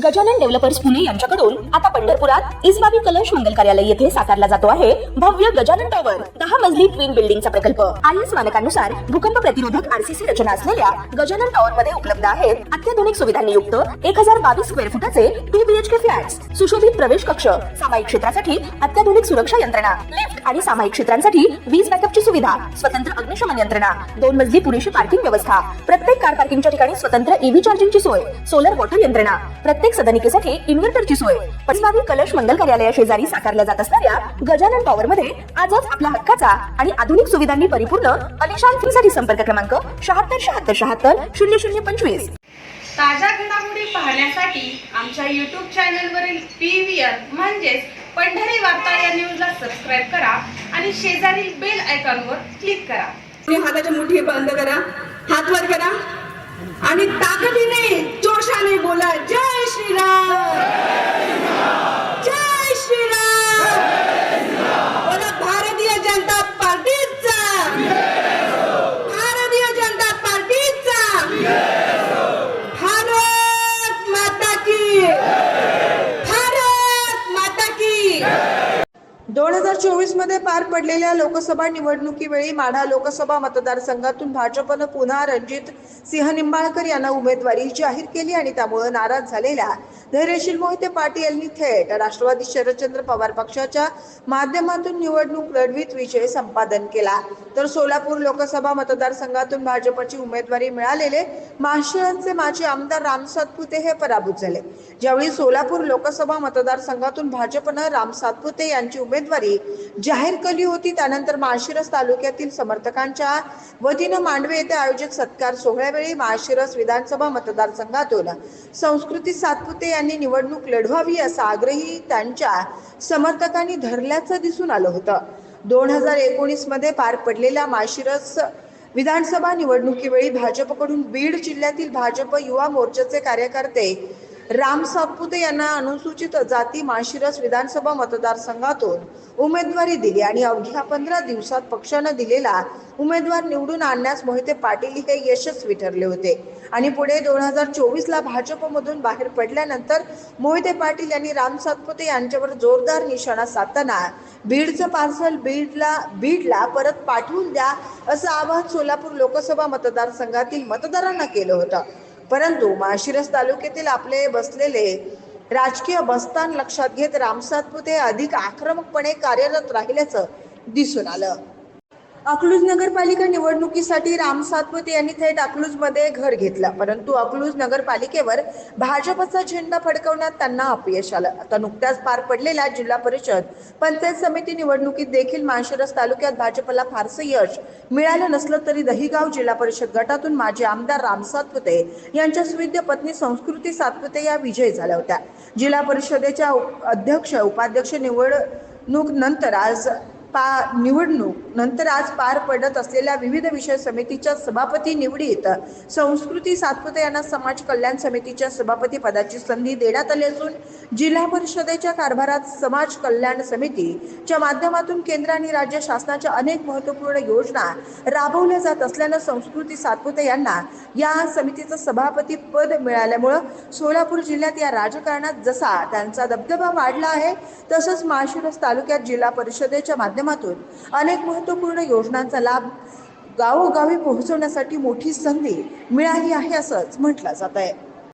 Gajanan developers Pune यांच्याकडून आता पंढरपुरात इसबाबी कलश मंगल कार्यालय येथे साकारला जातो आहे भव्य गजानन टॉवर 10 मजली ट्विन बिल्डिंगचा प्रकल्प। IS मानकानुसार भूकंप प्रतिरोधक RCC रचना असलेल्या गजानन टॉवर मध्ये उपलब्ध आहेत अत्याधुनिक सुविधांनी युक्त 1022 स्क्वेअर फुटाचे 2 BHK फ्लॅट्स, सुशोभित प्रवेश कक्ष, सामायिक क्षेत्रासाठी अत्याधुनिक सुरक्षा यंत्रणा, लिफ्ट आणि सामायिक क्षेत्रांसाठी वीज बॅकअपची सुविधा, स्वतंत्र अग्निशमन यंत्रणा, 2 मजली पुरेशी पार्किंग व्यवस्था, प्रत्येक कार पार्किंगच्या ठिकाणी स्वतंत्र EV चार्जिंगची सोय, सोलर वॉटर यंत्रणा, प्रत्येक सदनिकेसाठी इन्व्हर्टरची सोय। इसबाबी कलश मंगल कार्यालया शेजारी साकारल्या जात असणाऱ्या गजानन टॉवर मध्ये आजच आपला हक्काचा आणि आधुनिक सुविधांनी परिपूर्ण अलिशान फ्रीसाठी संपर्क क्रमांक 7677700025। ताज्या घडामोडी पाहण्यासाठी आमच्या YouTube चॅनलवरील PVR म्हणजेच पंढरी वार्ता या न्यूजला सबस्क्राइब करा आणि शेजारील बेल आयकॉनवर क्लिक करा। हाताची मुठी बंद करा, हात वर करा आणि ताकदीने जोशाने बोला, जय श्रीराम, जय श्रीराम। बोला भारतीय जनता पार्टीचा, भारतीय जनता पार्टीचा, भारत माता की, भारत माता की। 2024 मध्ये पार पडलेल्या लोकसभा निवडणुकीवेळी माढा लोकसभा मतदारसंघातून भाजपनं पुन्हा रणजित सिंह निंबाळकर यांना उमेदवारी जाहीर केली आणि त्यामुळे नाराज झालेल्या धैर्यशील मोहिते पाटील यांनी थेट राष्ट्रवादी शरदचंद्र पवार पक्षाच्या माध्यमातून निवडणूक लढवीत विजय संपादन केला। तर सोलापूर लोकसभा मतदारसंघातून भाजपची उमेदवारी मिळालेले माळशिरसचे माजी आमदार राम सातपुते हे पराभूत झाले। ज्यावेळी सोलापूर लोकसभा मतदारसंघातून भाजपनं राम सातपुते यांची उमेदवारी जाहीर केली होती, त्यानंतर माळशिरस तालुक्यातील समर्थकांच्या वतीनं मांडवे येथे आयोजित सत्कार सोहळ्यावेळी माळशिरस विधानसभा मतदारसंघातून संस्कृती सातपुते यांनी निवडणूक लढवावी असा आग्रही त्यांच्या समर्थकांनी धरल्याचं दिसून आलं होतं। 2019 मध्ये पार पडलेल्या माळशिरस विधानसभा निवडणुकीवेळी भाजपकडून बीड जिल्ह्यातील भाजप युवा मोर्चाचे कार्यकर्ते राम सातपुते यांना अनुसूचित जाती माळशिरस विधानसभा मतदारसंघातून उमेदवारी दिली आणि अवघ्या 15 दिवसात पक्षानं दिलेला उमेदवार निवडून आणण्यास मोहिते पाटील हे यशस्वी ठरले होते आणि पुढे 2024 ला भाजपमधून बाहेर पडल्यानंतर मोहिते पाटील यांनी राम सातपुते यांच्यावर जोरदार निशाणा साधताना बीडचं पार्सल बीडला परत पाठवून द्या असं आवाहन सोलापूर लोकसभा मतदारसंघातील मतदारांना केलं होतं। परंतु माळशिरस तालुक्यातील आपले बसलेले राजकीय बस्तान लक्षात घेत राम सातपुते अधिक आक्रमकपणे कार्यरत राहिल्याचं दिसून आलं। अकलूज नगरपालिका निवडणुकीसाठी राम सातपुते यांनी थेट अकलूजमध्ये घर घेतलं, परंतु अकलूज नगरपालिकेवर भाजपचा झेंडा फडकवण्यात त्यांना अपयश आलं। आता नुकत्याच पार पडलेल्या जिल्हा परिषद पंचायत समिती निवडणुकीत देखील माळशिरस तालुक्यात भाजपला फारसं यश मिळालं नसलं तरी दहिगाव जिल्हा परिषद गटातून माजी आमदार राम सातपुते यांच्या सुविद्य पत्नी संस्कृती सातपुते या विजयी झाल्या होत्या। जिल्हा परिषदेच्या अध्यक्ष उपाध्यक्ष निवडणूक नंतर आज पार पडत असलेल्या विविध विषय समितीच्या सभापती निवडीत संस्कृती सातपुते यांना समाज कल्याण समितीच्या सभापती पदाची संधी देण्यात आली असून जिल्हा परिषदेच्या कारभारात समाज कल्याण समितीच्या माध्यमातून केंद्र आणि राज्य शासनाच्या अनेक महत्त्वपूर्ण योजना राबवल्या जात असल्यानं संस्कृती सातपुते यांना या समितीचं सभापती पद मिळाल्यामुळे सोलापूर जिल्ह्यात या राजकारणात जसा त्यांचा दबदबा वाढला आहे तसंच माळशिरस तालुक्यात जिल्हा परिषदेच्या माध्यमातून अनेक महत्त्वपूर्ण योजनांचा लाभ गावोगावी पोहोचवण्यासाठी मोठी संधी मिळाली आहे असंच म्हटलं जात आहे।